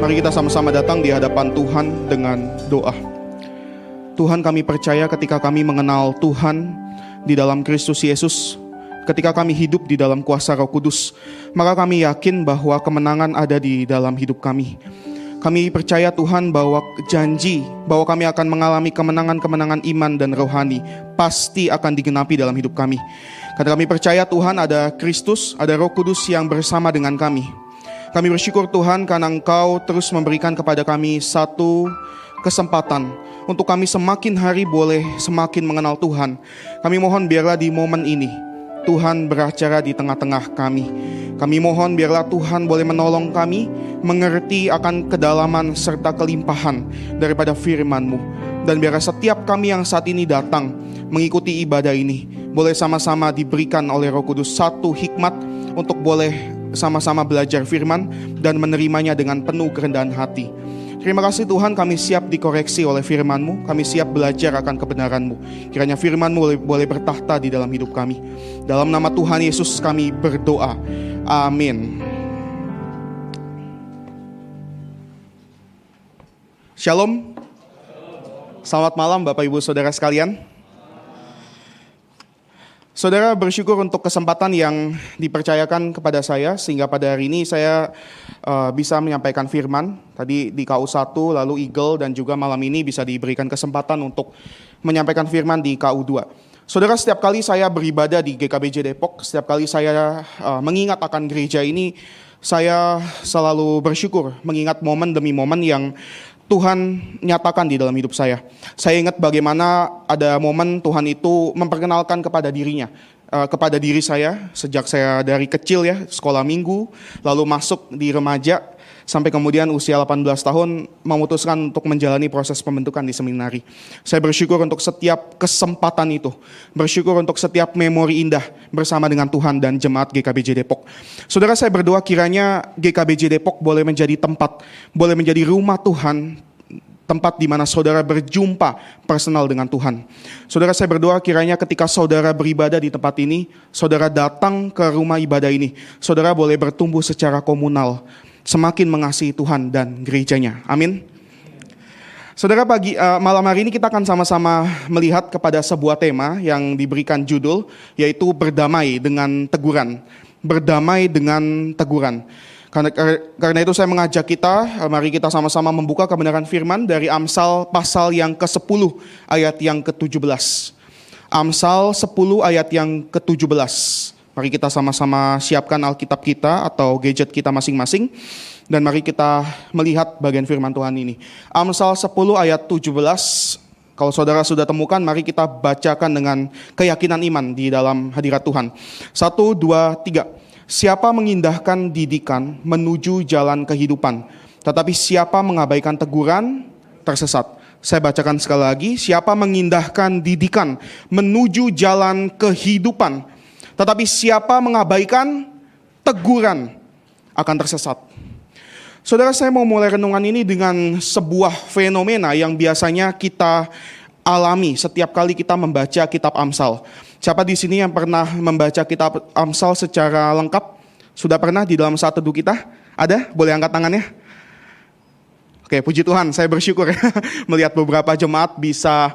Mari kita sama-sama datang di hadapan Tuhan dengan doa. Tuhan, kami percaya ketika kami mengenal Tuhan di dalam Kristus Yesus, ketika kami hidup di dalam kuasa Roh Kudus, maka kami yakin bahwa kemenangan ada di dalam hidup kami. Kami percaya Tuhan bahwa janji bahwa kami akan mengalami kemenangan-kemenangan iman dan rohani pasti akan digenapi dalam hidup kami. Karena kami percaya Tuhan ada Kristus, ada Roh Kudus yang bersama dengan kami. Kami bersyukur Tuhan karena Engkau terus memberikan kepada kami satu kesempatan untuk kami semakin hari boleh semakin mengenal Tuhan. Kami mohon biarlah di momen ini Tuhan beracara di tengah-tengah kami. Kami mohon biarlah Tuhan boleh menolong kami mengerti akan kedalaman serta kelimpahan daripada firman-Mu. Dan biarlah setiap kami yang saat ini datang mengikuti ibadah ini boleh sama-sama diberikan oleh Roh Kudus satu hikmat untuk boleh sama-sama belajar firman dan menerimanya dengan penuh kerendahan hati. Terima kasih Tuhan, kami siap dikoreksi oleh firman-Mu, kami siap belajar akan kebenaran-Mu. Kiranya firman-Mu boleh bertahta di dalam hidup kami. Dalam nama Tuhan Yesus kami berdoa. Amin. Shalom. Selamat malam Bapak Ibu Saudara sekalian. Saudara, bersyukur untuk kesempatan yang dipercayakan kepada saya sehingga pada hari ini saya bisa menyampaikan firman. Tadi di KU1, lalu Eagle, dan juga malam ini bisa diberikan kesempatan untuk menyampaikan firman di KU2. Saudara, setiap kali saya beribadah di GKBJ Depok, setiap kali saya mengingat akan gereja ini, saya selalu bersyukur mengingat momen demi momen yang Tuhan nyatakan di dalam hidup saya. Saya ingat bagaimana ada momen Tuhan itu memperkenalkan kepada dirinya, kepada diri saya sejak saya dari kecil ya, sekolah minggu, lalu masuk di remaja, sampai kemudian usia 18 tahun memutuskan untuk menjalani proses pembentukan di seminari. Saya bersyukur untuk setiap kesempatan itu, bersyukur untuk setiap memori indah bersama dengan Tuhan dan jemaat GKBJ Depok. Saudara, saya berdoa kiranya GKBJ Depok boleh menjadi tempat, boleh menjadi rumah Tuhan, tempat di mana saudara berjumpa personal dengan Tuhan. Saudara, saya berdoa kiranya ketika saudara beribadah di tempat ini, saudara datang ke rumah ibadah ini, saudara boleh bertumbuh secara komunal, semakin mengasihi Tuhan dan gerejanya. Amin. Saudara, malam hari ini kita akan sama-sama melihat kepada sebuah tema yang diberikan judul, yaitu berdamai dengan teguran. Berdamai dengan teguran. Karena itu saya mengajak kita, mari kita sama-sama membuka kebenaran firman dari Amsal pasal yang ke-10 ayat yang ke-17. Amsal 10 ayat yang ke-17. Mari kita sama-sama siapkan Alkitab kita atau gadget kita masing-masing. Dan mari kita melihat bagian firman Tuhan ini. Amsal 10 ayat 17. Kalau saudara sudah temukan, mari kita bacakan dengan keyakinan iman di dalam hadirat Tuhan. 1, 2, 3. Siapa mengindahkan didikan menuju jalan kehidupan, tetapi siapa mengabaikan teguran tersesat. Saya bacakan sekali lagi. Siapa mengindahkan didikan menuju jalan kehidupan, tetapi siapa mengabaikan teguran akan tersesat. Saudara, saya mau mulai renungan ini dengan sebuah fenomena yang biasanya kita alami setiap kali kita membaca kitab Amsal. Siapa di sini yang pernah membaca kitab Amsal secara lengkap? Sudah pernah di dalam saat teduh kita? Ada? Boleh angkat tangannya? Oke, puji Tuhan, saya bersyukur melihat beberapa jemaat bisa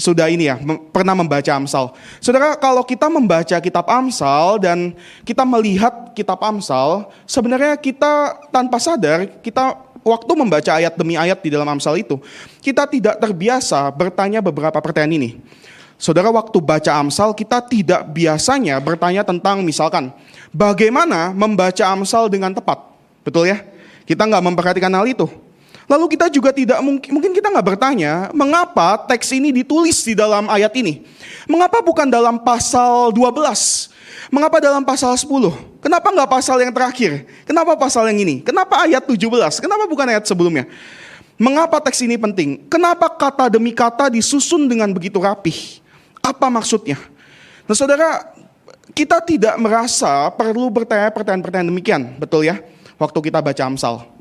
sudah ini ya, pernah membaca Amsal. Saudara, kalau kita membaca kitab Amsal dan kita melihat kitab Amsal, sebenarnya kita tanpa sadar, kita waktu membaca ayat demi ayat di dalam Amsal itu, kita tidak terbiasa bertanya beberapa pertanyaan ini. Saudara, waktu baca Amsal kita tidak biasanya bertanya tentang misalkan bagaimana membaca Amsal dengan tepat. Betul ya? Kita nggak memperhatikan hal itu. Lalu kita juga tidak mungkin kita nggak bertanya mengapa teks ini ditulis di dalam ayat ini. Mengapa bukan dalam pasal 12? Mengapa dalam pasal 10? Kenapa nggak pasal yang terakhir? Kenapa pasal yang ini? Kenapa ayat 17? Kenapa bukan ayat sebelumnya? Mengapa teks ini penting? Kenapa kata demi kata disusun dengan begitu rapih? Apa maksudnya? Nah saudara, kita tidak merasa perlu bertanya pertanyaan-pertanyaan demikian, betul ya? Waktu kita baca Amsal.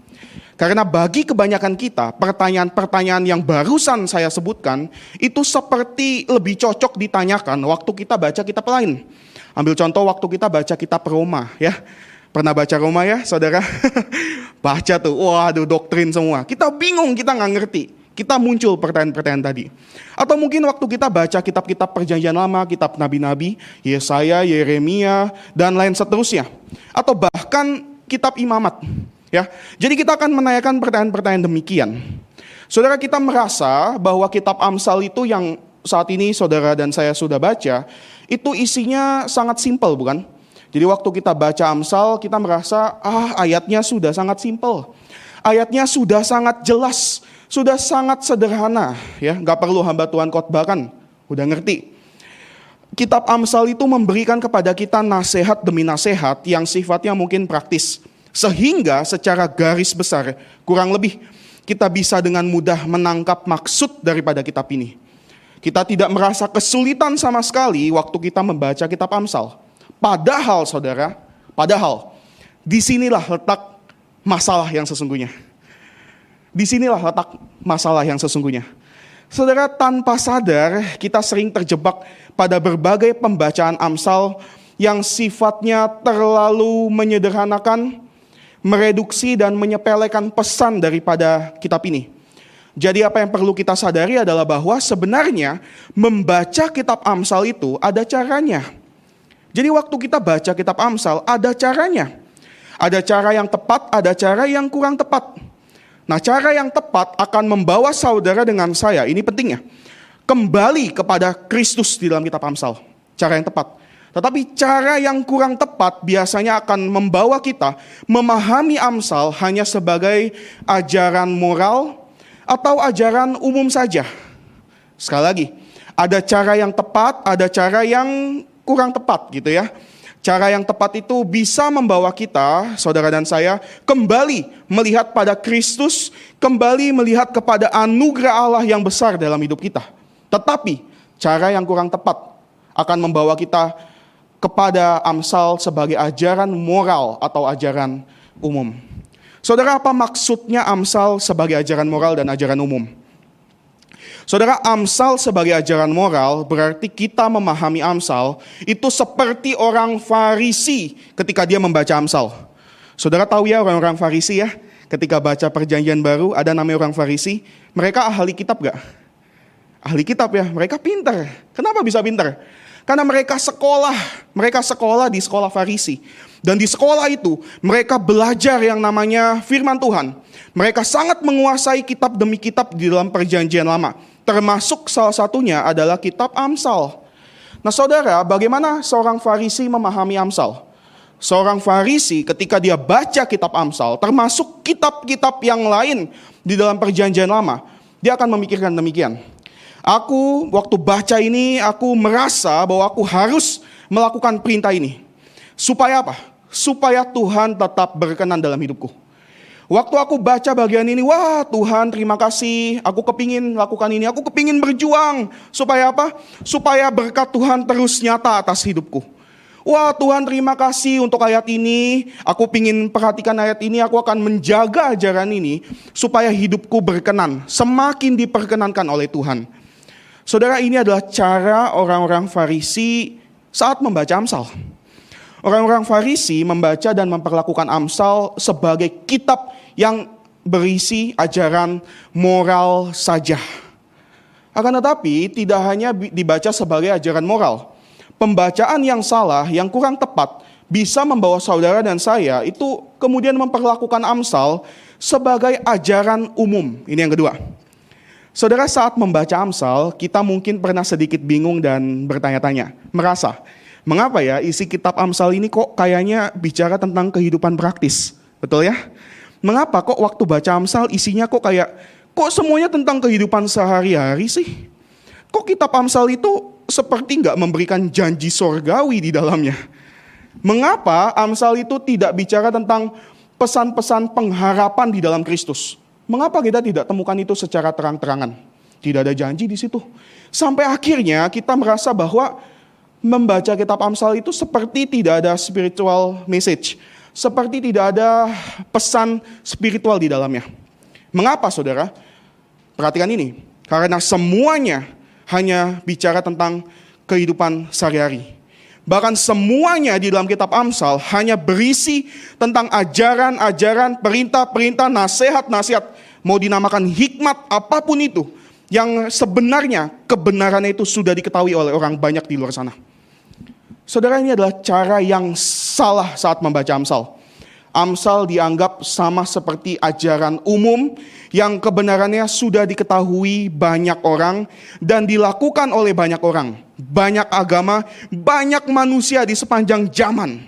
Karena bagi kebanyakan kita, pertanyaan-pertanyaan yang barusan saya sebutkan, itu seperti lebih cocok ditanyakan waktu kita baca kitab lain. Ambil contoh waktu kita baca kitab Roma ya. Pernah baca Roma ya, saudara? Baca tuh, waduh doktrin semua. Kita bingung, kita nggak ngerti. Kita muncul pertanyaan-pertanyaan tadi. Atau mungkin waktu kita baca kitab-kitab perjanjian lama, kitab nabi-nabi, Yesaya, Yeremia, dan lain seterusnya. Atau bahkan kitab imamat. Ya, jadi kita akan menanyakan pertanyaan-pertanyaan demikian. Saudara, kita merasa bahwa kitab Amsal itu yang saat ini saudara dan saya sudah baca, itu isinya sangat simpel, bukan? Jadi waktu kita baca Amsal, kita merasa, ayatnya sudah sangat simpel. Ayatnya sudah sangat jelas, sudah sangat sederhana, ya, nggak perlu hamba Tuhan khotbahkan, udah ngerti. Kitab Amsal itu memberikan kepada kita nasihat demi nasihat yang sifatnya mungkin praktis. Sehingga secara garis besar, kurang lebih, kita bisa dengan mudah menangkap maksud daripada kitab ini. Kita tidak merasa kesulitan sama sekali waktu kita membaca kitab Amsal. Padahal saudara, disinilah letak masalah yang sesungguhnya. Disinilah letak masalah yang sesungguhnya. Saudara, tanpa sadar kita sering terjebak pada berbagai pembacaan Amsal yang sifatnya terlalu menyederhanakan, mereduksi dan menyepelekan pesan daripada kitab ini. Jadi apa yang perlu kita sadari adalah bahwa sebenarnya membaca kitab Amsal itu ada caranya. Jadi waktu kita baca kitab Amsal ada caranya. Ada cara yang tepat, ada cara yang kurang tepat. Nah, cara yang tepat akan membawa saudara dengan saya, ini pentingnya, kembali kepada Kristus di dalam kitab Amsal. Cara yang tepat. Tetapi cara yang kurang tepat biasanya akan membawa kita memahami Amsal hanya sebagai ajaran moral atau ajaran umum saja. Sekali lagi, ada cara yang tepat, ada cara yang kurang tepat gitu ya. Cara yang tepat itu bisa membawa kita, saudara dan saya, kembali melihat pada Kristus, kembali melihat kepada anugerah Allah yang besar dalam hidup kita. Tetapi cara yang kurang tepat akan membawa kita kepada Amsal sebagai ajaran moral atau ajaran umum. Saudara, apa maksudnya Amsal sebagai ajaran moral dan ajaran umum? Saudara, Amsal sebagai ajaran moral berarti kita memahami Amsal itu seperti orang Farisi ketika dia membaca Amsal. Saudara tahu ya orang-orang Farisi ya, ketika baca perjanjian baru ada namanya orang Farisi, mereka ahli kitab gak? Ahli kitab ya, mereka pintar. Kenapa bisa pintar? Karena mereka sekolah di sekolah Farisi. Dan di sekolah itu mereka belajar yang namanya firman Tuhan. Mereka sangat menguasai kitab demi kitab di dalam perjanjian lama. Termasuk salah satunya adalah kitab Amsal. Nah saudara, bagaimana seorang Farisi memahami Amsal? Seorang Farisi ketika dia baca kitab Amsal, termasuk kitab-kitab yang lain di dalam perjanjian lama, dia akan memikirkan demikian. Aku waktu baca ini, aku merasa bahwa aku harus melakukan perintah ini. Supaya apa? Supaya Tuhan tetap berkenan dalam hidupku. Waktu aku baca bagian ini, wah Tuhan terima kasih, aku kepingin lakukan ini, aku kepingin berjuang. Supaya apa? Supaya berkat Tuhan terus nyata atas hidupku. Wah Tuhan terima kasih untuk ayat ini, aku pingin perhatikan ayat ini, aku akan menjaga ajaran ini. Supaya hidupku berkenan, semakin diperkenankan oleh Tuhan. Saudara, ini adalah cara orang-orang Farisi saat membaca Amsal. Orang-orang Farisi membaca dan memperlakukan Amsal sebagai kitab yang berisi ajaran moral saja. Akan tetapi tidak hanya dibaca sebagai ajaran moral. Pembacaan yang salah, yang kurang tepat, bisa membawa saudara dan saya itu kemudian memperlakukan Amsal sebagai ajaran umum. Ini yang kedua. Saudara, saat membaca Amsal, kita mungkin pernah sedikit bingung dan bertanya-tanya. Merasa, mengapa ya isi kitab Amsal ini kok kayaknya bicara tentang kehidupan praktis? Betul ya? Mengapa kok waktu baca Amsal isinya kok semuanya tentang kehidupan sehari-hari sih? Kok kitab Amsal itu seperti nggak memberikan janji sorgawi di dalamnya? Mengapa Amsal itu tidak bicara tentang pesan-pesan pengharapan di dalam Kristus? Mengapa kita tidak temukan itu secara terang-terangan? Tidak ada janji di situ. Sampai akhirnya kita merasa bahwa membaca kitab Amsal itu seperti tidak ada spiritual message. Seperti tidak ada pesan spiritual di dalamnya. Mengapa saudara? Perhatikan ini. Karena semuanya hanya bicara tentang kehidupan sehari-hari. Bahkan semuanya di dalam kitab Amsal hanya berisi tentang ajaran-ajaran, perintah-perintah, nasihat-nasihat, mau dinamakan hikmat apapun itu, yang sebenarnya kebenarannya itu sudah diketahui oleh orang banyak di luar sana. Saudara, ini adalah cara yang salah saat membaca Amsal. Amsal dianggap sama seperti ajaran umum yang kebenarannya sudah diketahui banyak orang dan dilakukan oleh banyak orang, banyak agama, banyak manusia di sepanjang zaman.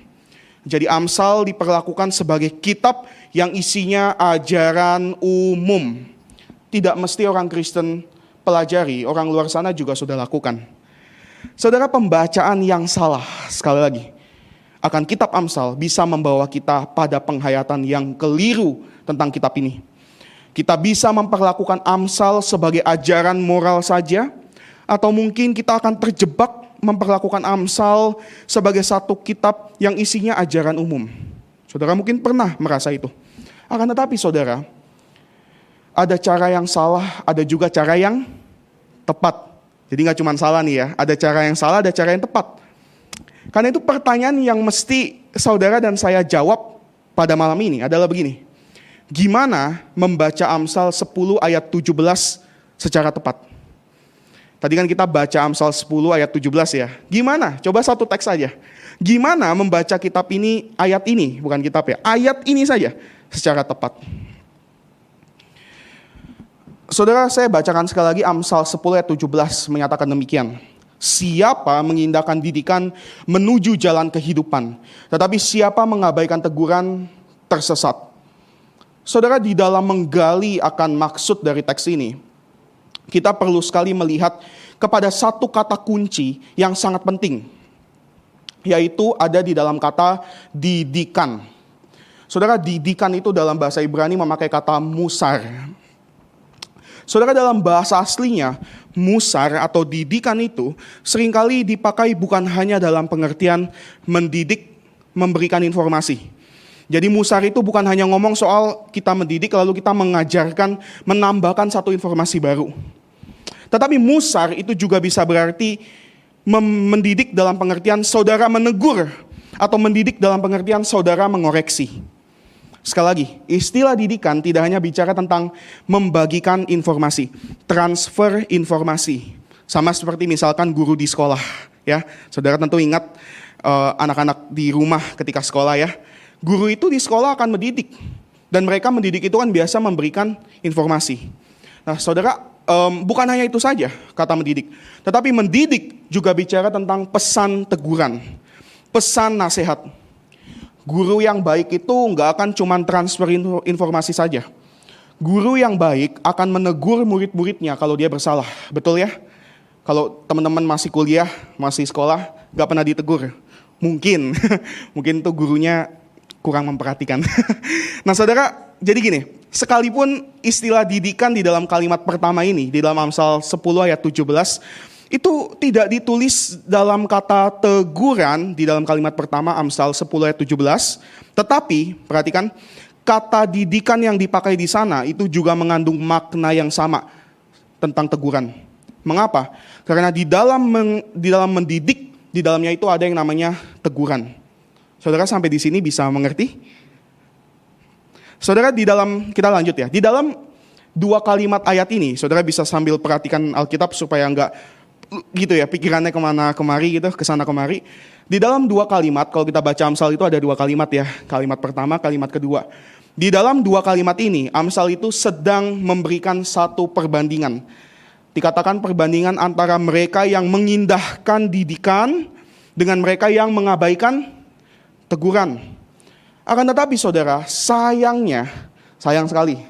Jadi Amsal diperlakukan sebagai kitab yang isinya ajaran umum. Tidak mesti orang Kristen pelajari, orang luar sana juga sudah lakukan. Saudara, pembacaan yang salah sekali lagi akan kitab Amsal bisa membawa kita pada penghayatan yang keliru tentang kitab ini. Kita bisa memperlakukan Amsal sebagai ajaran moral saja, atau mungkin kita akan terjebak memperlakukan Amsal sebagai satu kitab yang isinya ajaran umum. Saudara mungkin pernah merasa itu. Akan tetapi saudara, ada cara yang salah, ada juga cara yang tepat. Jadi gak cuma salah nih ya, ada cara yang salah, ada cara yang tepat. Karena itu pertanyaan yang mesti saudara dan saya jawab pada malam ini adalah begini. Gimana membaca Amsal 10 ayat 17 secara tepat? Tadi kan kita baca Amsal 10 ayat 17 ya. Gimana? Coba satu teks saja. Gimana membaca kitab ini, ayat ini, bukan kitab ya, ayat ini saja secara tepat? Saudara, saya bacakan sekali lagi Amsal 10 ayat 17 menyatakan demikian. Siapa mengindahkan didikan menuju jalan kehidupan, tetapi siapa mengabaikan teguran tersesat. Saudara, di dalam menggali akan maksud dari teks ini, kita perlu sekali melihat kepada satu kata kunci yang sangat penting, yaitu ada di dalam kata didikan. Saudara, didikan itu dalam bahasa Ibrani memakai kata musar. Saudara, dalam bahasa aslinya, musar atau didikan itu seringkali dipakai bukan hanya dalam pengertian mendidik, memberikan informasi. Jadi musar itu bukan hanya ngomong soal kita mendidik lalu kita mengajarkan, menambahkan satu informasi baru. Tetapi musar itu juga bisa berarti mendidik dalam pengertian saudara menegur, atau mendidik dalam pengertian saudara mengoreksi. Sekali lagi, istilah didikan tidak hanya bicara tentang membagikan informasi, transfer informasi. Sama seperti misalkan guru di sekolah, ya. Saudara tentu ingat anak-anak di rumah ketika sekolah ya. Guru itu di sekolah akan mendidik, dan mereka mendidik itu kan biasa memberikan informasi. Nah, saudara, bukan hanya itu saja kata mendidik, tetapi mendidik juga bicara tentang pesan teguran, pesan nasihat. Guru yang baik itu nggak akan cuma transfer informasi saja. Guru yang baik akan menegur murid-muridnya kalau dia bersalah. Betul ya? Kalau teman-teman masih kuliah, masih sekolah, nggak pernah ditegur. Mungkin tuh gurunya kurang memperhatikan. Nah saudara, jadi gini, sekalipun istilah didikan di dalam kalimat pertama ini, di dalam Amsal 10 ayat 17, itu tidak ditulis dalam kata teguran di dalam kalimat pertama Amsal 10 ayat 17, tetapi perhatikan kata didikan yang dipakai di sana itu juga mengandung makna yang sama tentang teguran. Mengapa? Karena di dalam mendidik, di dalamnya itu ada yang namanya teguran. Saudara sampai di sini bisa mengerti? Saudara, kita lanjut ya. Di dalam dua kalimat ayat ini, saudara bisa sambil perhatikan Alkitab supaya enggak gitu ya, pikirannya kemana kemari gitu, kesana kemari. Di dalam dua kalimat, kalau kita baca Amsal itu ada dua kalimat ya, kalimat pertama, kalimat kedua. Di dalam dua kalimat ini, Amsal itu sedang memberikan satu perbandingan. Dikatakan perbandingan antara mereka yang mengindahkan didikan dengan mereka yang mengabaikan teguran. Akan tetapi saudara, sayang sekali,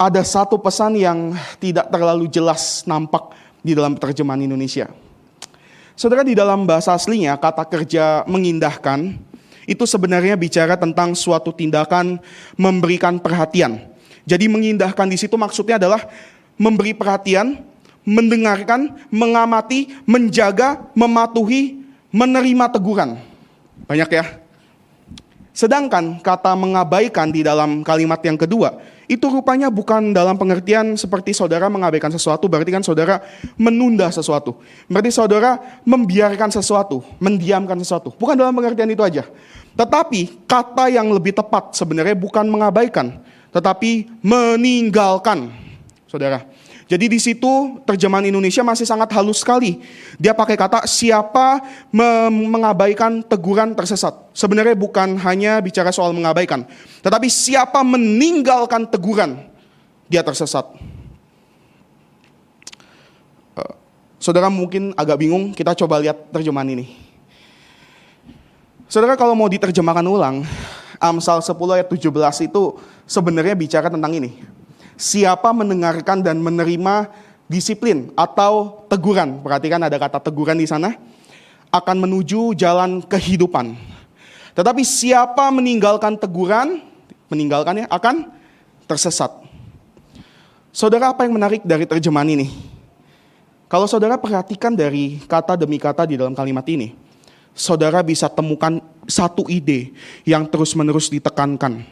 ada satu pesan yang tidak terlalu jelas nampak di dalam terjemahan Indonesia. Saudara, di dalam bahasa aslinya kata kerja mengindahkan itu sebenarnya bicara tentang suatu tindakan memberikan perhatian. Jadi mengindahkan di situ maksudnya adalah memberi perhatian, mendengarkan, mengamati, menjaga, mematuhi, menerima teguran. Banyak ya. Sedangkan kata mengabaikan di dalam kalimat yang kedua, itu rupanya bukan dalam pengertian seperti saudara mengabaikan sesuatu, berarti kan saudara menunda sesuatu. Berarti saudara membiarkan sesuatu, mendiamkan sesuatu. Bukan dalam pengertian itu aja. Tetapi kata yang lebih tepat sebenarnya bukan mengabaikan, tetapi meninggalkan, saudara. Jadi di situ terjemahan Indonesia masih sangat halus sekali. Dia pakai kata siapa mengabaikan teguran tersesat. Sebenarnya bukan hanya bicara soal mengabaikan, tetapi siapa meninggalkan teguran, dia tersesat. Saudara mungkin agak bingung, kita coba lihat terjemahan ini. Saudara kalau mau diterjemahkan ulang, Amsal 10 ayat 17 itu sebenarnya bicara tentang ini. Siapa mendengarkan dan menerima disiplin atau teguran, perhatikan ada kata teguran di sana, akan menuju jalan kehidupan. Tetapi siapa meninggalkan teguran, meninggalkannya akan tersesat. Saudara, apa yang menarik dari terjemahan ini? Kalau saudara perhatikan dari kata demi kata di dalam kalimat ini, saudara bisa temukan satu ide yang terus-menerus ditekankan.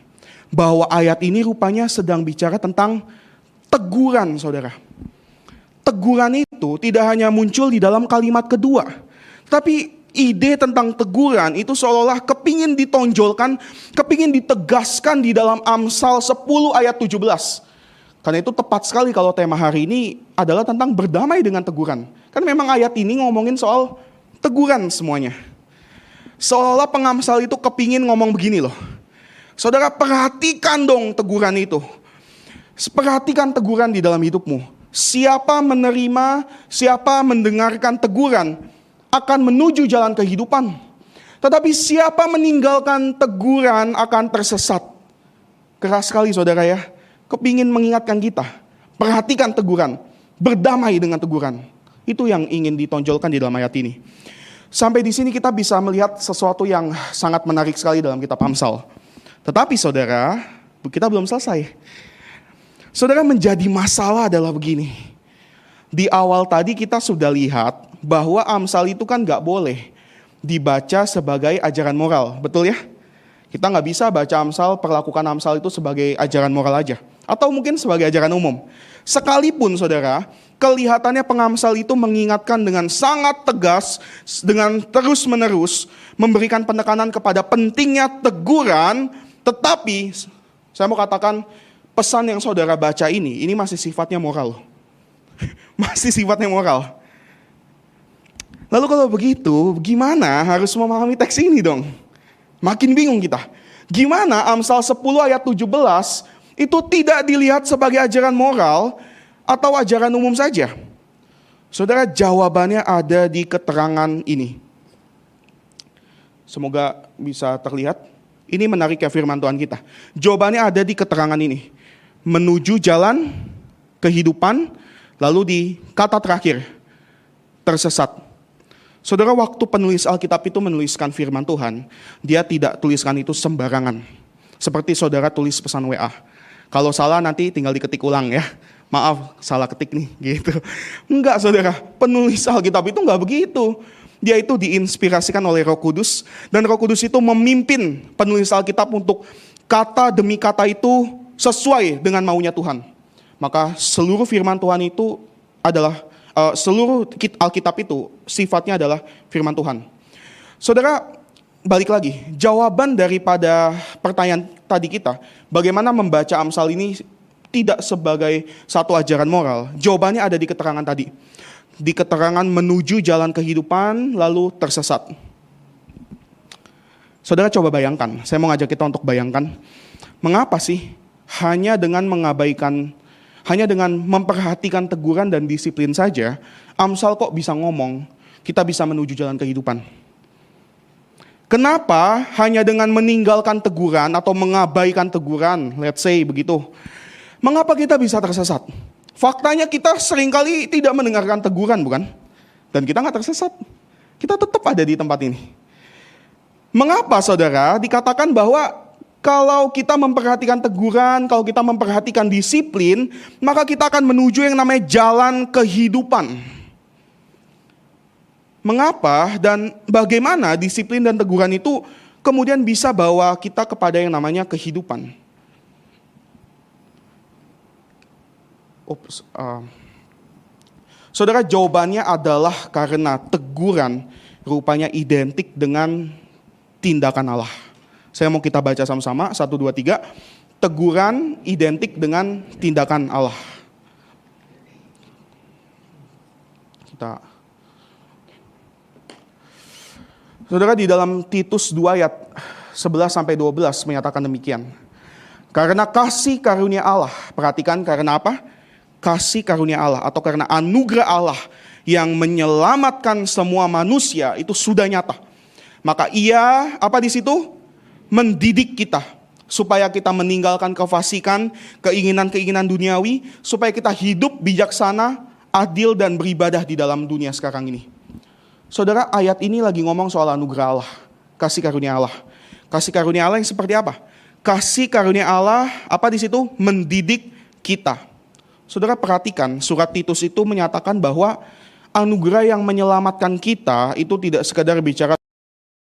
Bahwa ayat ini rupanya sedang bicara tentang teguran, saudara. Teguran itu tidak hanya muncul di dalam kalimat kedua, tapi ide tentang teguran itu seolah-olah kepingin ditonjolkan, kepingin ditegaskan di dalam Amsal 10 ayat 17. Karena itu tepat sekali kalau tema hari ini adalah tentang berdamai dengan teguran. Kan memang ayat ini ngomongin soal teguran semuanya. Seolah-olah pengamsal itu kepingin ngomong begini loh. Saudara, perhatikan dong teguran itu. Perhatikan teguran di dalam hidupmu. Siapa menerima, siapa mendengarkan teguran akan menuju jalan kehidupan. Tetapi siapa meninggalkan teguran akan tersesat. Keras sekali saudara ya. Kepingin mengingatkan kita. Perhatikan teguran. Berdamai dengan teguran. Itu yang ingin ditonjolkan di dalam ayat ini. Sampai di sini kita bisa melihat sesuatu yang sangat menarik sekali dalam kitab Amsal. Tetapi saudara, kita belum selesai. Saudara, menjadi masalah adalah begini. Di awal tadi kita sudah lihat bahwa Amsal itu kan gak boleh dibaca sebagai ajaran moral. Betul ya? Kita gak bisa baca Amsal, perlakukan Amsal itu sebagai ajaran moral aja. Atau mungkin sebagai ajaran umum. Sekalipun saudara, kelihatannya pengamsal itu mengingatkan dengan sangat tegas, dengan terus-menerus memberikan penekanan kepada pentingnya teguran. Tetapi saya mau katakan pesan yang saudara baca ini masih sifatnya moral. Masih sifatnya moral. Lalu kalau begitu, gimana harus memahami teks ini dong? Makin bingung kita. Gimana Amsal 10 ayat 17 itu tidak dilihat sebagai ajaran moral atau ajaran umum saja? Saudara, jawabannya ada di keterangan ini. Semoga bisa terlihat. Ini menarik ya firman Tuhan kita. Jawabannya ada di keterangan ini. Menuju jalan kehidupan, lalu di kata terakhir, tersesat. Saudara, waktu penulis Alkitab itu menuliskan firman Tuhan, dia tidak tuliskan itu sembarangan. Seperti saudara tulis pesan WA. Kalau salah nanti tinggal diketik ulang ya. Maaf, salah ketik nih, gitu. Enggak saudara, penulis Alkitab itu enggak begitu. Dia itu diinspirasikan oleh Roh Kudus, dan Roh Kudus itu memimpin penulis Alkitab untuk kata demi kata itu sesuai dengan maunya Tuhan. Maka seluruh firman Tuhan itu adalah, seluruh Alkitab itu sifatnya adalah firman Tuhan. Saudara, balik lagi, jawaban daripada pertanyaan tadi kita, bagaimana membaca Amsal ini tidak sebagai satu ajaran moral, jawabannya ada di keterangan tadi. Di keterangan menuju jalan kehidupan lalu tersesat. Saudara coba bayangkan, saya mau ngajak kita untuk bayangkan, mengapa sih hanya dengan memperhatikan teguran dan disiplin saja, Amsal kok bisa ngomong, kita bisa menuju jalan kehidupan. Kenapa hanya dengan meninggalkan teguran atau mengabaikan teguran, let's say begitu, mengapa kita bisa tersesat? Faktanya kita seringkali tidak mendengarkan teguran, bukan? Dan kita nggak tersesat. Kita tetap ada di tempat ini. Mengapa saudara dikatakan bahwa kalau kita memperhatikan teguran, kalau kita memperhatikan disiplin, maka kita akan menuju yang namanya jalan kehidupan. Mengapa dan bagaimana disiplin dan teguran itu kemudian bisa bawa kita kepada yang namanya kehidupan. Saudara, jawabannya adalah karena teguran rupanya identik dengan tindakan Allah. Saya mau kita baca sama-sama, 1, 2, 3. Teguran identik dengan tindakan Allah. Saudara, di dalam Titus 2 ayat 11-12 menyatakan demikian. Karena kasih karunia Allah, perhatikan karena apa? Kasih karunia Allah atau karena anugerah Allah yang menyelamatkan semua manusia itu sudah nyata. Maka Ia apa di situ? Mendidik kita supaya kita meninggalkan kefasikan, keinginan-keinginan duniawi, supaya kita hidup bijaksana, adil dan beribadah di dalam dunia sekarang ini. Saudara, ayat ini lagi ngomong soal anugerah Allah, kasih karunia Allah. Kasih karunia Allah yang seperti apa? Kasih karunia Allah apa di situ? Mendidik kita. Saudara, perhatikan, surat Titus itu menyatakan bahwa anugerah yang menyelamatkan kita itu tidak sekedar bicara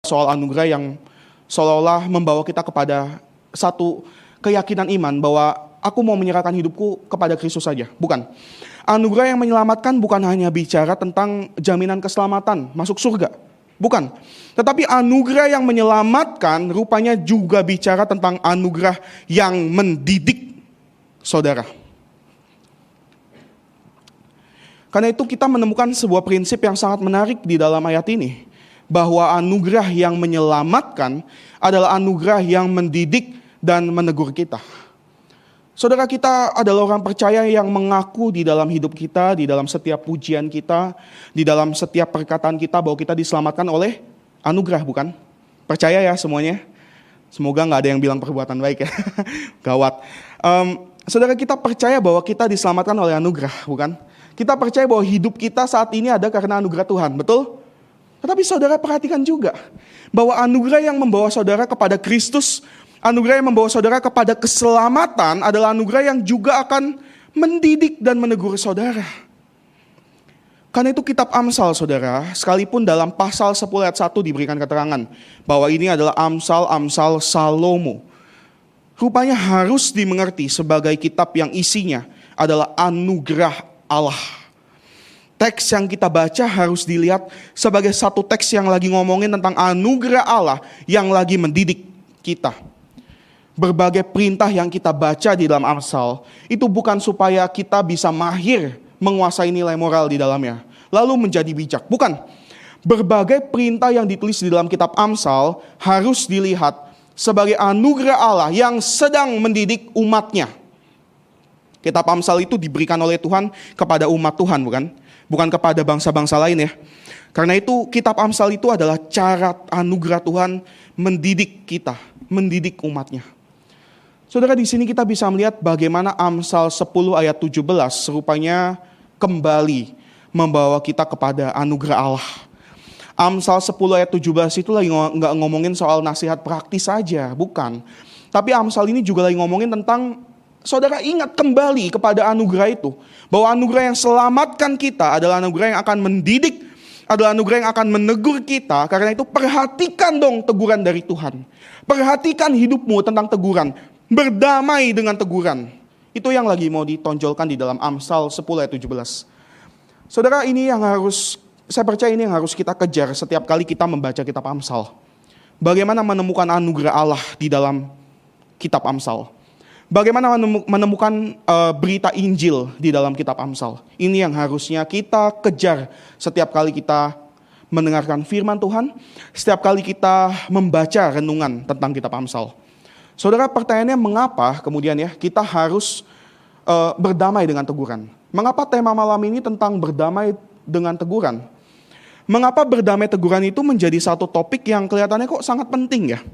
soal anugerah yang seolah-olah membawa kita kepada satu keyakinan iman bahwa aku mau menyerahkan hidupku kepada Kristus saja. Bukan. Anugerah yang menyelamatkan bukan hanya bicara tentang jaminan keselamatan, masuk surga. Bukan. Tetapi anugerah yang menyelamatkan rupanya juga bicara tentang anugerah yang mendidik saudara. Karena itu kita menemukan sebuah prinsip yang sangat menarik di dalam ayat ini. Bahwa anugerah yang menyelamatkan adalah anugerah yang mendidik dan menegur kita. Saudara, kita adalah orang percaya yang mengaku di dalam hidup kita, di dalam setiap pujian kita, di dalam setiap perkataan kita bahwa kita diselamatkan oleh anugerah, bukan? Percaya ya semuanya? Semoga gak ada yang bilang perbuatan baik ya. Gawat. Saudara, kita percaya bahwa kita diselamatkan oleh anugerah, bukan? Kita percaya bahwa hidup kita saat ini ada karena anugerah Tuhan, betul? Tetapi saudara perhatikan juga bahwa anugerah yang membawa saudara kepada Kristus, anugerah yang membawa saudara kepada keselamatan adalah anugerah yang juga akan mendidik dan menegur saudara. Karena itu kitab Amsal saudara, sekalipun dalam pasal 10 ayat 1 diberikan keterangan bahwa ini adalah Amsal Salomo. Rupanya harus dimengerti sebagai kitab yang isinya adalah anugerah Allah. Teks yang kita baca harus dilihat sebagai satu teks yang lagi ngomongin tentang anugerah Allah yang lagi mendidik kita. Berbagai perintah yang kita baca di dalam Amsal itu bukan supaya kita bisa mahir menguasai nilai moral di dalamnya, lalu menjadi bijak. Bukan. Berbagai perintah yang ditulis di dalam kitab Amsal harus dilihat sebagai anugerah Allah yang sedang mendidik umatnya. Kitab Amsal itu diberikan oleh Tuhan kepada umat Tuhan, bukan? Bukan kepada bangsa-bangsa lain ya. Karena itu kitab Amsal itu adalah cara anugerah Tuhan mendidik kita, mendidik umatnya. Saudara, di sini kita bisa melihat bagaimana Amsal 10 ayat 17 rupanya kembali membawa kita kepada anugerah Allah. Amsal 10 ayat 17 itu lagi nggak ngomongin soal nasihat praktis saja, bukan. Tapi Amsal ini juga lagi ngomongin tentang saudara ingat kembali kepada anugerah itu. Bahwa anugerah yang selamatkan kita adalah anugerah yang akan mendidik, adalah anugerah yang akan menegur kita. Karena itu perhatikan dong teguran dari Tuhan. Perhatikan hidupmu tentang teguran. Berdamai dengan teguran. Itu yang lagi mau ditonjolkan di dalam Amsal 10 ayat 17. Saudara, ini yang harus, saya percaya ini yang harus kita kejar setiap kali kita membaca kitab Amsal. Bagaimana menemukan anugerah Allah di dalam kitab Amsal. Bagaimana menemukan berita Injil di dalam kitab Amsal. Ini yang harusnya kita kejar setiap kali kita mendengarkan firman Tuhan. Setiap kali kita membaca renungan tentang kitab Amsal. Saudara, pertanyaannya mengapa kemudian ya kita harus berdamai dengan teguran. Mengapa tema malam ini tentang berdamai dengan teguran? Mengapa berdamai teguran itu menjadi satu topik yang kelihatannya kok sangat penting ya?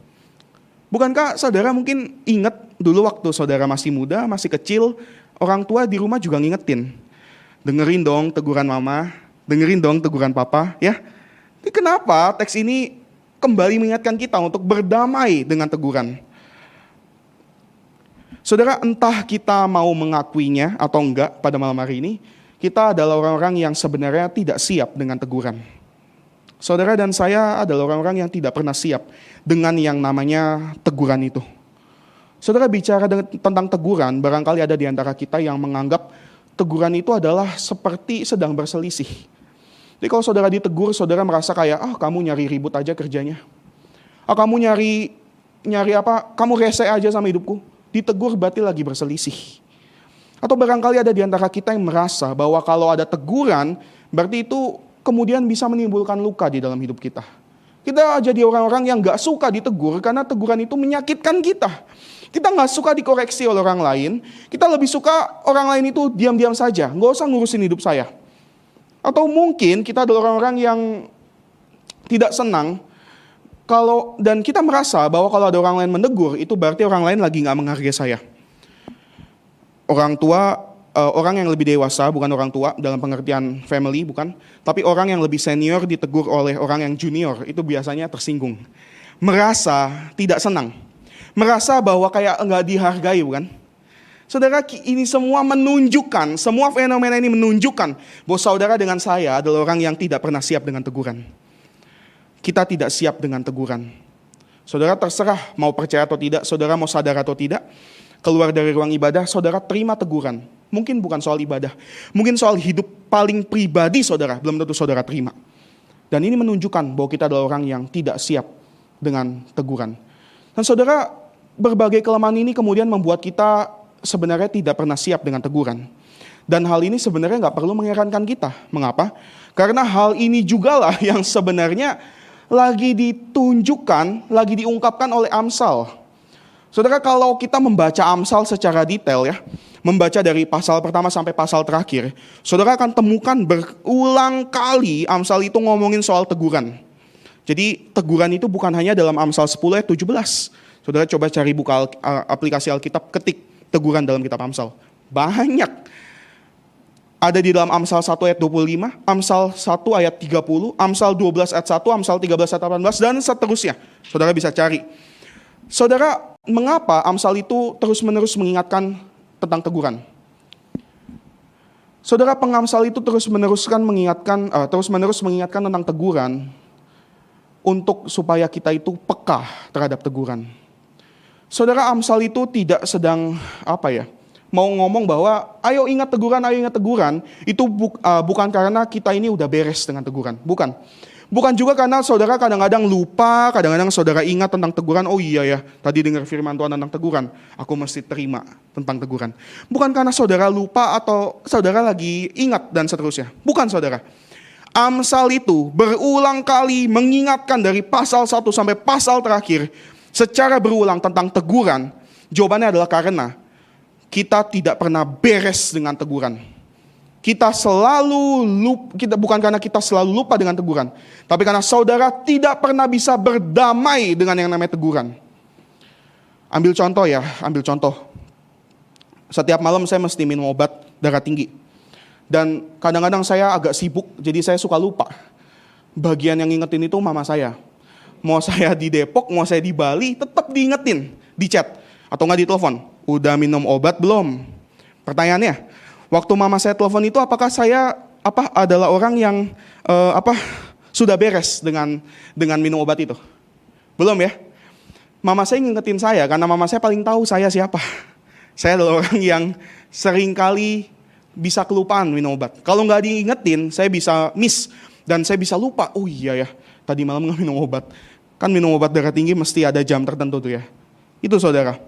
Bukankah saudara mungkin ingat dulu waktu saudara masih muda, masih kecil, orang tua di rumah juga ngingetin. Dengerin dong teguran mama, dengerin dong teguran papa, ya. Tapi kenapa teks ini kembali mengingatkan kita untuk berdamai dengan teguran? Saudara, entah kita mau mengakuinya atau enggak pada malam hari ini, kita adalah orang-orang yang sebenarnya tidak siap dengan teguran. Saudara dan saya adalah orang-orang yang tidak pernah siap dengan yang namanya teguran itu. Saudara bicara tentang teguran, barangkali ada di antara kita yang menganggap teguran itu adalah seperti sedang berselisih. Jadi kalau saudara ditegur, saudara merasa kayak, kamu nyari ribut aja kerjanya. Kamu nyari apa, kamu rese aja sama hidupku. Ditegur berarti lagi berselisih. Atau barangkali ada di antara kita yang merasa bahwa kalau ada teguran, berarti itu kemudian bisa menimbulkan luka di dalam hidup kita. Kita jadi orang-orang yang gak suka ditegur karena teguran itu menyakitkan kita. Kita gak suka dikoreksi oleh orang lain, kita lebih suka orang lain itu diam-diam saja, gak usah ngurusin hidup saya. Atau mungkin kita adalah orang-orang yang tidak senang dan kita merasa bahwa kalau ada orang lain menegur, itu berarti orang lain lagi gak menghargai saya. Orang tua, orang yang lebih dewasa, bukan orang tua dalam pengertian family, bukan. Tapi orang yang lebih senior ditegur oleh orang yang junior, itu biasanya tersinggung. Merasa tidak senang. Merasa bahwa kayak enggak dihargai, bukan. Saudara, ini semua menunjukkan, semua fenomena ini menunjukkan bahwa saudara dengan saya adalah orang yang tidak pernah siap dengan teguran. Kita tidak siap dengan teguran. Saudara terserah mau percaya atau tidak, saudara mau sadar atau tidak, keluar dari ruang ibadah, saudara terima teguran. Mungkin bukan soal ibadah, mungkin soal hidup paling pribadi saudara, belum tentu saudara terima. Dan ini menunjukkan bahwa kita adalah orang yang tidak siap dengan teguran. Dan saudara, berbagai kelemahan ini kemudian membuat kita sebenarnya tidak pernah siap dengan teguran. Dan hal ini sebenarnya gak perlu mengherankan kita. Mengapa? Karena hal ini jugalah yang sebenarnya lagi ditunjukkan, lagi diungkapkan oleh Amsal. Saudara, kalau kita membaca Amsal secara detail ya, membaca dari pasal pertama sampai pasal terakhir, saudara akan temukan berulang kali Amsal itu ngomongin soal teguran. Jadi teguran itu bukan hanya dalam Amsal 10 ayat 17. Saudara coba cari buka aplikasi Alkitab, ketik teguran dalam kitab Amsal. Banyak. Ada di dalam Amsal 1 ayat 25, Amsal 1 ayat 30, Amsal 12 ayat 1, Amsal 13 ayat 18, dan seterusnya. Saudara bisa cari. Saudara, mengapa Amsal itu terus-menerus mengingatkan tentang teguran? Saudara, pengamsal itu terus-menerus mengingatkan tentang teguran untuk supaya kita itu peka terhadap teguran. Saudara, Amsal itu tidak sedang mau ngomong bahwa ayo ingat teguran, itu bukan karena kita ini udah beres dengan teguran, bukan. Bukan juga karena saudara kadang-kadang lupa, kadang-kadang saudara ingat tentang teguran, oh iya ya, tadi dengar firman Tuhan tentang teguran, aku mesti terima tentang teguran. Bukan karena saudara lupa atau saudara lagi ingat dan seterusnya. Bukan saudara. Amsal itu berulang kali mengingatkan dari pasal 1 sampai pasal terakhir, secara berulang tentang teguran. Jawabannya adalah karena kita tidak pernah beres dengan teguran. Bukan karena kita selalu lupa dengan teguran, tapi karena saudara tidak pernah bisa berdamai dengan yang namanya teguran. Ambil contoh. Setiap malam saya mesti minum obat darah tinggi. Dan kadang-kadang saya agak sibuk, jadi saya suka lupa. Bagian yang ngingetin itu mama saya. Mau saya di Depok, mau saya di Bali, tetap diingetin, di chat. Atau nggak di telepon, udah minum obat belum? Pertanyaannya, waktu mama saya telepon itu apakah saya adalah orang yang sudah beres dengan minum obat itu? Belum ya? Mama saya ngingetin saya karena mama saya paling tahu saya siapa. Saya adalah orang yang seringkali bisa kelupaan minum obat. Kalau nggak diingetin, saya bisa miss dan saya bisa lupa. Oh iya ya, tadi malam nggak minum obat. Kan minum obat darah tinggi mesti ada jam tertentu tuh ya. Itu saudara.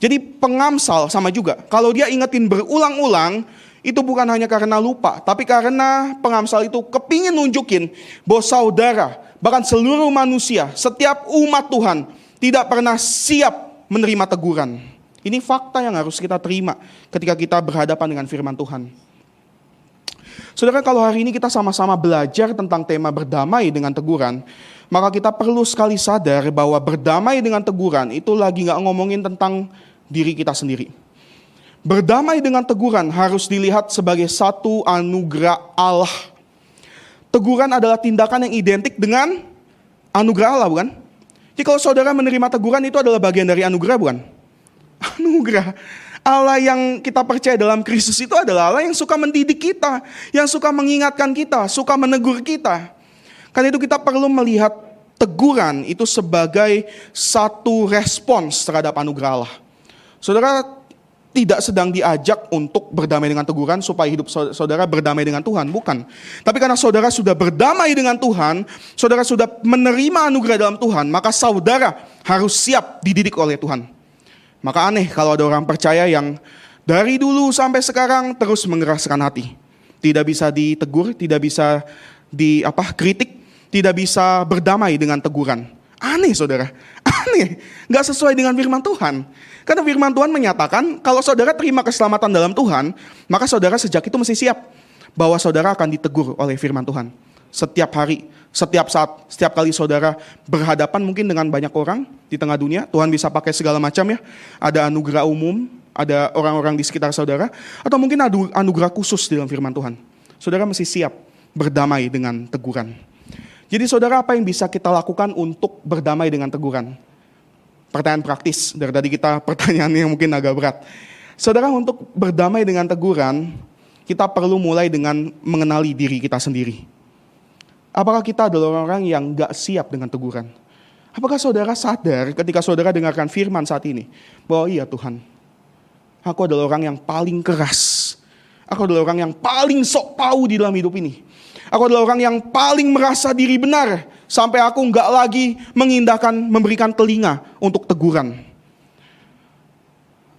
Jadi pengamsal sama juga. Kalau dia ingetin berulang-ulang, itu bukan hanya karena lupa, tapi karena pengamsal itu kepingin nunjukin bahwa saudara, bahkan seluruh manusia, setiap umat Tuhan tidak pernah siap menerima teguran. Ini fakta yang harus kita terima ketika kita berhadapan dengan firman Tuhan. Saudara, kalau hari ini kita sama-sama belajar tentang tema berdamai dengan teguran, maka kita perlu sekali sadar bahwa berdamai dengan teguran itu lagi gak ngomongin tentang diri kita sendiri. Berdamai dengan teguran harus dilihat sebagai satu anugerah Allah. Teguran adalah tindakan yang identik dengan anugerah Allah, bukan? Jadi kalau saudara menerima teguran itu adalah bagian dari anugerah, bukan? Anugerah. Allah yang kita percaya dalam Kristus itu adalah Allah yang suka mendidik kita, yang suka mengingatkan kita, suka menegur kita. Karena itu kita perlu melihat teguran itu sebagai satu respons terhadap anugerah Allah. Saudara tidak sedang diajak untuk berdamai dengan teguran supaya hidup saudara berdamai dengan Tuhan, bukan. Tapi karena saudara sudah berdamai dengan Tuhan, saudara sudah menerima anugerah dalam Tuhan, maka saudara harus siap dididik oleh Tuhan. Maka aneh kalau ada orang percaya yang dari dulu sampai sekarang terus mengeraskan hati. Tidak bisa ditegur, tidak bisa kritik, tidak bisa berdamai dengan teguran. Aneh saudara, aneh, gak sesuai dengan firman Tuhan. Karena firman Tuhan menyatakan kalau saudara terima keselamatan dalam Tuhan, maka saudara sejak itu mesti siap bahwa saudara akan ditegur oleh firman Tuhan. Setiap hari, setiap saat, setiap kali saudara berhadapan mungkin dengan banyak orang di tengah dunia, Tuhan bisa pakai segala macam ya. Ada anugerah umum, ada orang-orang di sekitar saudara, atau mungkin ada anugerah khusus dalam firman Tuhan. Saudara mesti siap berdamai dengan teguran. Jadi saudara, apa yang bisa kita lakukan untuk berdamai dengan teguran? Pertanyaan praktis, dari tadi kita pertanyaan yang mungkin agak berat. Saudara, untuk berdamai dengan teguran, kita perlu mulai dengan mengenali diri kita sendiri. Apakah kita adalah orang yang gak siap dengan teguran? Apakah saudara sadar ketika saudara dengarkan firman saat ini, bahwa iya Tuhan, aku adalah orang yang paling keras. Aku adalah orang yang paling sok tahu di dalam hidup ini. Aku adalah orang yang paling merasa diri benar, sampai aku gak lagi memberikan telinga untuk teguran.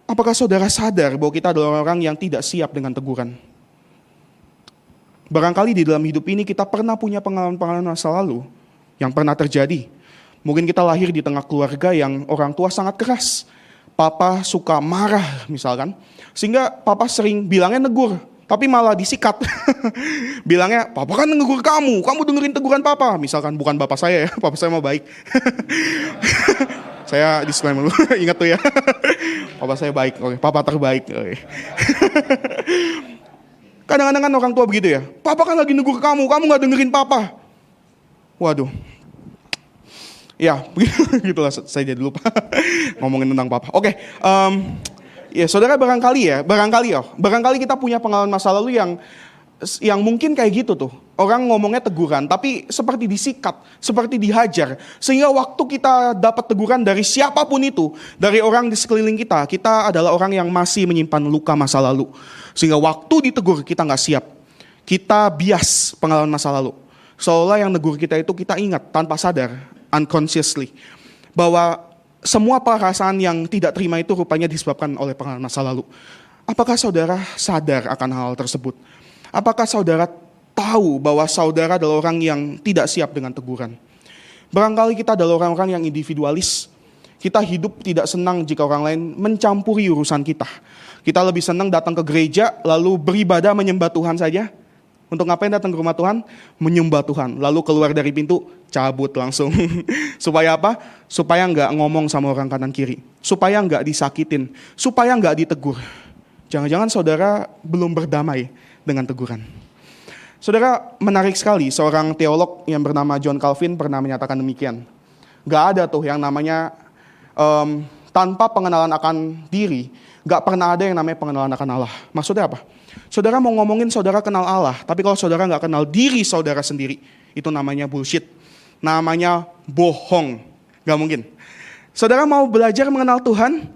Apakah saudara sadar bahwa kita adalah orang yang tidak siap dengan teguran? Barangkali di dalam hidup ini kita pernah punya pengalaman-pengalaman masa lalu yang pernah terjadi. Mungkin kita lahir di tengah keluarga yang orang tua sangat keras. Papa suka marah misalkan, sehingga papa sering bilangnya negur, tapi malah disikat. Bilangnya, papa kan negur kamu dengerin teguran papa. Misalkan bukan bapak saya ya, papa saya mau baik. Saya disclaimer dulu, ingat tuh ya. Papa saya baik, oke. Papa terbaik. Oke. Kadang-kadang kan orang tua begitu ya. Papa kan lagi negur kamu gak dengerin papa. Waduh. Ya, begitulah saya jadi lupa ngomongin tentang papa. Oke, ya saudara, barangkali kita punya pengalaman masa lalu yang mungkin kayak gitu tuh. Orang ngomongnya teguran, tapi seperti disikat, seperti dihajar. Sehingga waktu kita dapat teguran dari siapapun itu, dari orang di sekeliling kita, kita adalah orang yang masih menyimpan luka masa lalu. Sehingga waktu ditegur kita gak siap. Kita bias pengalaman masa lalu. Seolah yang negur kita itu kita ingat tanpa sadar, unconsciously, bahwa semua perasaan yang tidak terima itu rupanya disebabkan oleh pengalaman masa lalu. Apakah saudara sadar akan hal tersebut? Apakah saudara tahu bahwa saudara adalah orang yang tidak siap dengan teguran? Barangkali kita adalah orang-orang yang individualis. Kita hidup tidak senang jika orang lain mencampuri urusan kita. Kita lebih senang datang ke gereja lalu beribadah menyembah Tuhan saja. Untuk ngapain datang ke rumah Tuhan? Menyembah Tuhan. Lalu keluar dari pintu, cabut langsung. Supaya apa? Supaya nggak ngomong sama orang kanan kiri. Supaya nggak disakitin. Supaya nggak ditegur. Jangan-jangan saudara belum berdamai dengan teguran. Saudara, menarik sekali seorang teolog yang bernama John Calvin pernah menyatakan demikian. Nggak ada tuh yang namanya tanpa pengenalan akan diri, nggak pernah ada yang namanya pengenalan akan Allah. Maksudnya apa? Saudara mau ngomongin saudara kenal Allah, tapi kalau saudara nggak kenal diri saudara sendiri, itu namanya bullshit, namanya bohong, nggak mungkin. Saudara mau belajar mengenal Tuhan,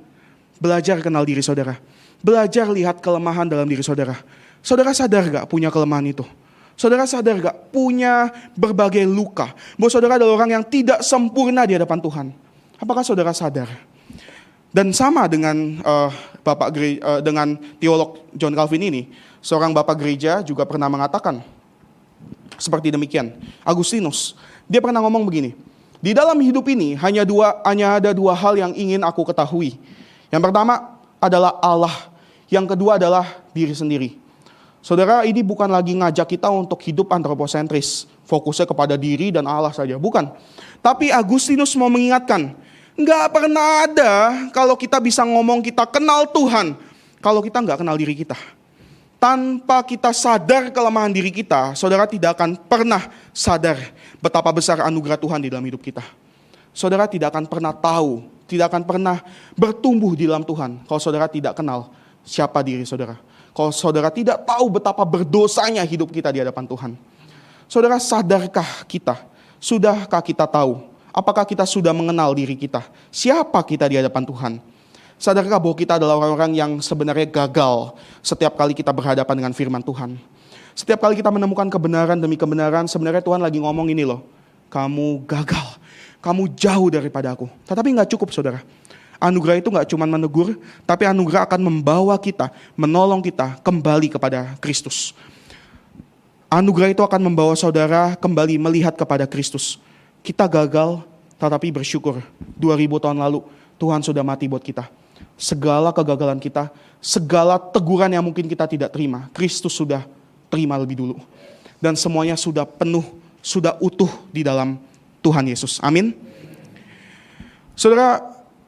belajar kenal diri saudara, belajar lihat kelemahan dalam diri saudara. Saudara sadar nggak punya kelemahan itu? Saudara sadar gak punya berbagai luka, bahwa saudara adalah orang yang tidak sempurna di hadapan Tuhan? Apakah saudara sadar? Dan sama dengan dengan teolog John Calvin ini, seorang bapak gereja juga pernah mengatakan seperti demikian. Agustinus, dia pernah ngomong begini, di dalam hidup ini hanya ada dua hal yang ingin aku ketahui. Yang pertama adalah Allah, yang kedua adalah diri sendiri. Saudara, ini bukan lagi ngajak kita untuk hidup antroposentris, fokusnya kepada diri dan Allah saja, bukan. Tapi Agustinus mau mengingatkan, nggak pernah ada kalau kita bisa ngomong kita kenal Tuhan, kalau kita nggak kenal diri kita. Tanpa kita sadar kelemahan diri kita, saudara tidak akan pernah sadar betapa besar anugerah Tuhan di dalam hidup kita. Saudara tidak akan pernah tahu, tidak akan pernah bertumbuh di dalam Tuhan kalau saudara tidak kenal siapa diri saudara. Kalau saudara tidak tahu betapa berdosanya hidup kita di hadapan Tuhan. Saudara, sadarkah kita Sudahkah kita tahu? Apakah kita sudah mengenal diri kita? Siapa kita di hadapan Tuhan? Sadarkah bahwa kita adalah orang-orang yang sebenarnya gagal setiap kali kita berhadapan dengan firman Tuhan? Setiap kali kita menemukan kebenaran demi kebenaran, sebenarnya Tuhan lagi ngomong ini loh, kamu gagal, kamu jauh daripada aku. Tetapi gak cukup saudara. Anugerah itu gak cuma menegur, tapi anugerah akan membawa kita, menolong kita kembali kepada Kristus. Anugerah itu akan membawa saudara kembali melihat kepada Kristus. Kita gagal, tetapi bersyukur 2000 tahun lalu Tuhan sudah mati buat kita. Segala kegagalan kita, segala teguran yang mungkin kita tidak terima, Kristus sudah terima lebih dulu. Dan semuanya sudah penuh, sudah utuh di dalam Tuhan Yesus. Amin. Saudara,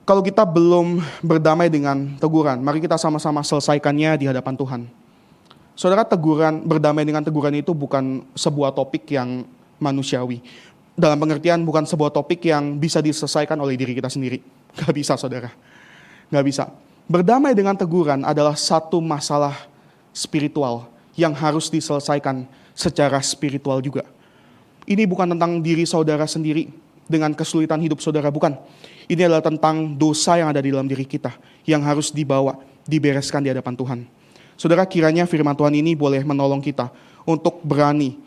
kalau kita belum berdamai dengan teguran, mari kita sama-sama selesaikannya di hadapan Tuhan. Saudara, berdamai dengan teguran itu bukan sebuah topik yang manusiawi. Dalam pengertian bukan sebuah topik yang bisa diselesaikan oleh diri kita sendiri. Gak bisa saudara, gak bisa. Berdamai dengan teguran adalah satu masalah spiritual yang harus diselesaikan secara spiritual juga. Ini bukan tentang diri saudara sendiri dengan kesulitan hidup saudara, bukan. Ini adalah tentang dosa yang ada di dalam diri kita yang harus dibawa, dibereskan di hadapan Tuhan. Saudara, kiranya firman Tuhan ini boleh menolong kita untuk berani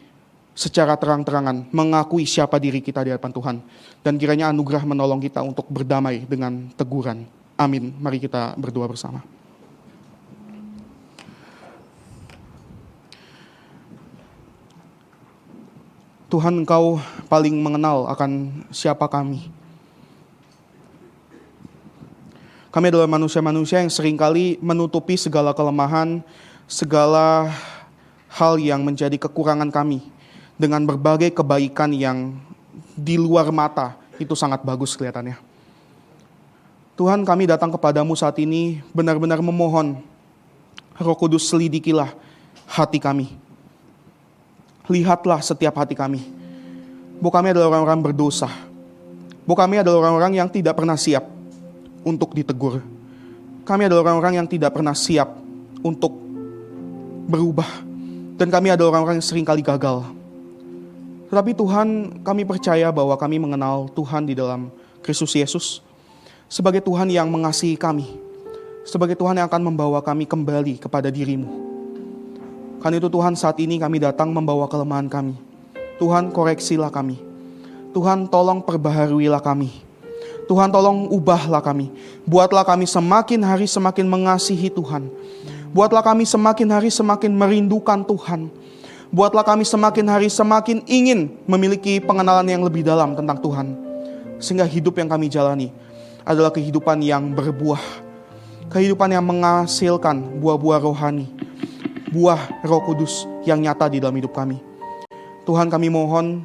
secara terang-terangan mengakui siapa diri kita di hadapan Tuhan. Dan kiranya anugerah menolong kita untuk berdamai dengan teguran. Amin. Mari kita berdoa bersama. Tuhan, Engkau paling mengenal akan siapa kami. Kami adalah manusia-manusia yang seringkali menutupi segala kelemahan, segala hal yang menjadi kekurangan kami dengan berbagai kebaikan yang di luar mata itu sangat bagus kelihatannya. Tuhan, kami datang kepadamu saat ini benar-benar memohon, Roh Kudus, selidikilah hati kami. Lihatlah setiap hati kami. Bahwa kami adalah orang-orang berdosa. Bahwa kami adalah orang-orang yang tidak pernah siap untuk ditegur. Kami adalah orang-orang yang tidak pernah siap untuk berubah. Dan kami adalah orang-orang yang seringkali gagal. Tetapi Tuhan, kami percaya bahwa kami mengenal Tuhan di dalam Kristus Yesus sebagai Tuhan yang mengasihi kami, sebagai Tuhan yang akan membawa kami kembali kepada diri-Mu. Karena itu Tuhan, saat ini kami datang membawa kelemahan kami. Tuhan, koreksilah kami. Tuhan, tolong perbaharuilah kami. Tuhan, tolong ubahlah kami. Buatlah kami semakin hari semakin mengasihi Tuhan. Buatlah kami semakin hari semakin merindukan Tuhan. Buatlah kami semakin hari semakin ingin memiliki pengenalan yang lebih dalam tentang Tuhan. Sehingga hidup yang kami jalani adalah kehidupan yang berbuah. Kehidupan yang menghasilkan buah-buah rohani. Buah Roh Kudus yang nyata di dalam hidup kami. Tuhan, kami mohon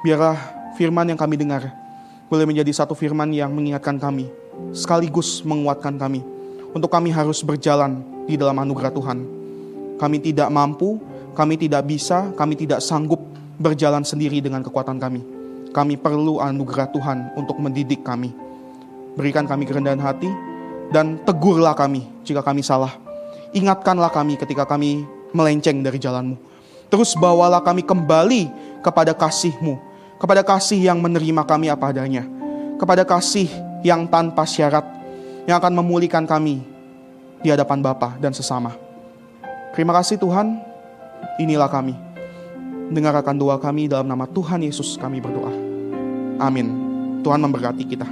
biarlah firman yang kami dengar boleh menjadi satu firman yang mengingatkan kami, sekaligus menguatkan kami, untuk kami harus berjalan di dalam anugerah Tuhan. Kami tidak mampu, kami tidak bisa, kami tidak sanggup berjalan sendiri dengan kekuatan kami. Kami perlu anugerah Tuhan untuk mendidik kami. Berikan kami kerendahan hati, dan tegurlah kami jika kami salah. Ingatkanlah kami ketika kami melenceng dari jalan-Mu. Terus bawalah kami kembali kepada kasih-Mu, kepada kasih yang menerima kami apa adanya, kepada kasih yang tanpa syarat, yang akan memulihkan kami di hadapan Bapa dan sesama. Terima kasih Tuhan, inilah kami. Dengarkan doa kami dalam nama Tuhan Yesus kami berdoa. Amin. Tuhan memberkati kita.